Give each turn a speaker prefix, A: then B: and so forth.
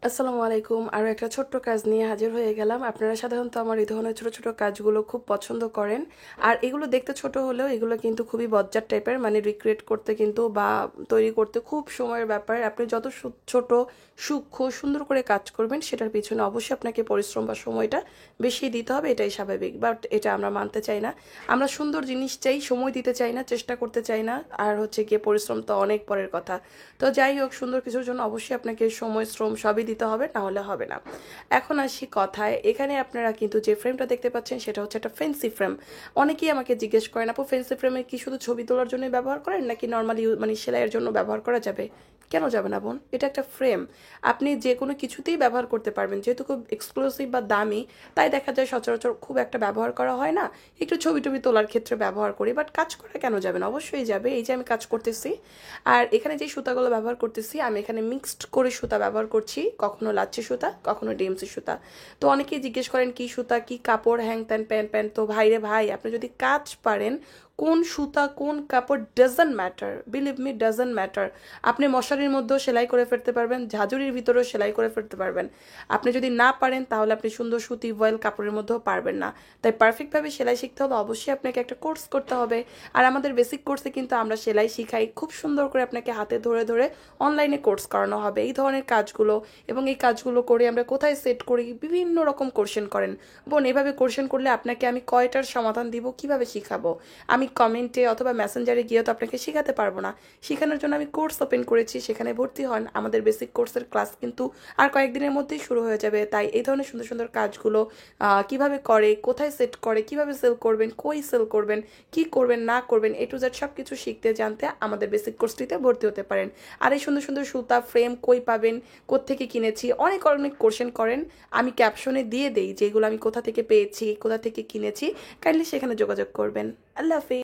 A: আসসালামু আলাইকুম। আরও একটা ছোট্ট কাজ নিয়ে হাজির হয়ে গেলাম। আপনারা সাধারণত আমার এই ধরনের ছোট ছোট কাজগুলো খুব পছন্দ করেন। আর এগুলো দেখতে ছোট হলেও এগুলো কিন্তু খুবই বজ্জাত টাইপের, মানে রিক্রিয়েট করতে কিন্তু বা তৈরি করতে খুব সময়ের ব্যাপার। আপনি যত ছোট, সূক্ষ্ম, সুন্দর করে কাজ করবেন সেটার পিছনে অবশ্যই আপনাকে পরিশ্রম বা সময়টা বেশি দিতে হবে, এটাই স্বাভাবিক। বাট এটা আমরা মানতে চাই না। আমরা সুন্দর জিনিস চাই, সময় দিতে চাই না, চেষ্টা করতে চাই না। আর হচ্ছে গিয়ে পরিশ্রম তো অনেক পরের কথা। তো যাই হোক, সুন্দর কিছুর জন্য অবশ্যই আপনাকে সময়, শ্রম সবই দিতে হবে, না হলে হবে না। এখন আসি কথায়। এখানে আপনারা কিন্তু যে ফ্রেমটা দেখতে পাচ্ছেন সেটা হচ্ছে একটা ফেন্সি ফ্রেম। অনেকেই আমাকে জিজ্ঞেস করেন, আপু ফেন্সি ফ্রেমে কি শুধু ছবি তোলার জন্যই ব্যবহার করেন নাকি নর্মালি মানে সেলাইয়ের জন্য ব্যবহার করা যাবে? কেন যাবে না বোন? এটা একটা ফ্রেম। আপনি যে কোনো কিছুতেই ব্যবহার করতে পারবেন। যেহেতু খুব এক্সক্লুসিভ বা দামি, তাই দেখা যায় সচরাচর খুব একটা ব্যবহার করা হয় না। একটু ছবি টবি তোলার ক্ষেত্রে ব্যবহার করি, বাট কাজ করা কেন যাবে না? অবশ্যই যাবে। এই যে আমি কাজ করতেছি, আর এখানে যে সুতাগুলো ব্যবহার করতেছি, আমি এখানে মিক্সড করে সুতা ব্যবহার করছি। কখনো লাচ্ছি সুতা, কখনো ডিএমসি সুতা। তো অনেকেই জিজ্ঞেস করেন কি সুতা, কি কাপড়, হ্যাং ত্যান প্যান প্যান। তো ভাই রে ভাই, আপনি যদি কাজ পারেন, কোন সুতা কোন কাপড় doesn't matter, believe me doesn't matter. আপনি মশারির মধ্যেও সেলাই করে ফেলতে পারবেন, ঝাঁঝুরির ভিতরেও সেলাই করে ফেলতে পারবেন। আপনি যদি না পারেন তাহলে আপনি সুন্দর সুতি ভয়েল কাপড়ের মধ্যেও পারবেন না। তাই পারফেক্টভাবে সেলাই শিখতে হলে অবশ্যই আপনাকে একটা কোর্স করতে হবে। আর আমাদের বেসিক কোর্সে কিন্তু আমরা সেলাই শিখাই, খুব সুন্দর করে আপনাকে হাতে ধরে ধরে অনলাইনে কোর্স করানো হবে এই ধরনের কাজগুলো। এবং এই কাজগুলো করে আমরা কোথায় সেট করি, বিভিন্ন রকম কোশ্চেন করেন। বোন, এভাবে কোশ্চেন করলে আপনাকে আমি কয়টার সমাধান দিব, কিভাবে শিখাবো? আমি কমেন্টে অথবা মেসেঞ্জারে গিয়ে তো আপনাকে শেখাতে পারবো না। শেখানোর জন্য আমি কোর্স ওপেন করেছি, সেখানে ভর্তি হন। আমাদের বেসিক কোর্সের ক্লাস কিন্তু আর কয়েকদিনের মধ্যেই শুরু হয়ে যাবে। তাই এই ধরনের সুন্দর সুন্দর কাজগুলো কিভাবে করে, কোথায় সেট করে, কিভাবে সেল করবেন, কই সেল করবেন, কি করবেন না করবেন, এ টু জেড সব কিছু শিখতে জানতে আমাদের বেসিক কোর্সটিতে ভর্তি হতে পারেন। আর এই সুন্দর সুন্দর সুতা ফ্রেম কই পাবেন, কোত্থেকে কিনেছি, অনেক অনেক কোশ্চেন করেন। আমি ক্যাপশনে দিয়ে দেই যেগুলো আমি কোথা থেকে পেয়েছি, কোথা থেকে কিনেছি। কাইন্ডলি সেখানে যোগাযোগ করবেন। আল্লাহ হাফিজ।